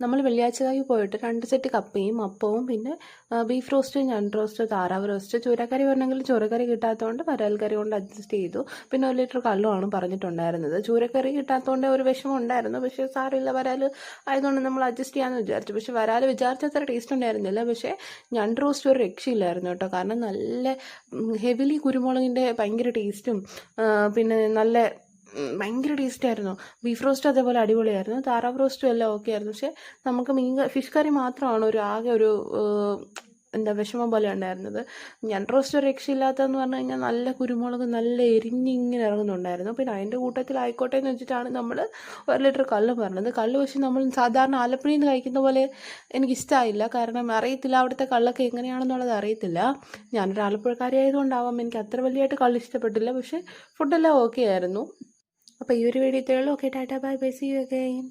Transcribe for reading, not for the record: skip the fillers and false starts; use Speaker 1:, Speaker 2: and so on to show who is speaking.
Speaker 1: നമ്മൾ വെള്ളിയാഴ്ചയായി പോയിട്ട് 2 സെറ്റ് കപ്പയും അപ്പവും പിന്നെ ബീഫ് റോസ്റ്റ്, ഞണ്ട് റോസ്റ്റ്, താറാവ് റോസ്റ്റ്, ചൂരക്കറി പറഞ്ഞെങ്കിൽ ചൂരക്കറി കിട്ടാത്തതുകൊണ്ട് വരാൽ കറി കൊണ്ട് അഡ്ജസ്റ്റ് ചെയ്തു. പിന്നെ 1 ലിറ്റർ കള്ളുമാണ് പറഞ്ഞിട്ടുണ്ടായിരുന്നത്. ചൂരക്കറി കിട്ടാത്തതുകൊണ്ട് ഒരു വിഷമം ഉണ്ടായിരുന്നു. പക്ഷേ സാരമില്ല, വരാൽ ആയതുകൊണ്ട് നമ്മൾ അഡ്ജസ്റ്റ് ചെയ്യാമെന്ന് വിചാരിച്ചു. പക്ഷേ വരാൽ വിചാരിച്ചത്ര ടേസ്റ്റ് ഉണ്ടായിരുന്നില്ല. പക്ഷേ ഞണ്ട് റോസ്റ്റ് ഒരു രക്ഷയില്ലായിരുന്നു കേട്ടോ. കാരണം നല്ല ഹെവിലി കുരുമുളകിൻ്റെ ഭയങ്കര ടേസ്റ്റും പിന്നെ നല്ല ഭയങ്കര ടേസ്റ്റായിരുന്നു. ബീഫ് റോസ്റ്റ് അതേപോലെ അടിപൊളിയായിരുന്നു. താറാവ് റോസ്റ്റും എല്ലാം ഓക്കെ ആയിരുന്നു. പക്ഷേ നമുക്ക് ഫിഷ് കറി മാത്രമാണ് ആകെ ഒരു എന്താ വിഷമം പോലെ ഉണ്ടായിരുന്നത്. ഞണ്ട് റോസ്റ്റ് ഒരു രക്ഷയില്ലാത്തതെന്ന് പറഞ്ഞു കഴിഞ്ഞാൽ നല്ല കുരുമുളക് നല്ല എരിഞ്ഞിങ്ങനെ ഇറങ്ങുന്നുണ്ടായിരുന്നു. പിന്നെ അതിൻ്റെ കൂട്ടത്തിലായിക്കോട്ടെ എന്ന് വെച്ചിട്ടാണ് നമ്മൾ 1 ലിറ്റർ കള്ള് പറഞ്ഞത്. കള്ള് പക്ഷേ നമ്മൾ സാധാരണ ആലപ്പുഴയിൽ നിന്ന് കഴിക്കുന്ന പോലെ എനിക്കിഷ്ടമായില്ല. കാരണം അറിയത്തില്ല അവിടുത്തെ കള്ളൊക്കെ എങ്ങനെയാണെന്നുള്ളത് അറിയത്തില്ല. ഞാനൊരു ആലപ്പുഴക്കാരി ആയതുകൊണ്ടാവാം എനിക്ക് അത്ര വലിയതായിട്ട് കള്ള് ഇഷ്ടപ്പെട്ടില്ല. പക്ഷേ ഫുഡെല്ലാം ഓക്കെ ആയിരുന്നു. അപ്പോൾ ഈ ഒരു വീഡിയോ ഇത്രയേ ഉള്ളൂ. Okay, tata bye bye, see you again.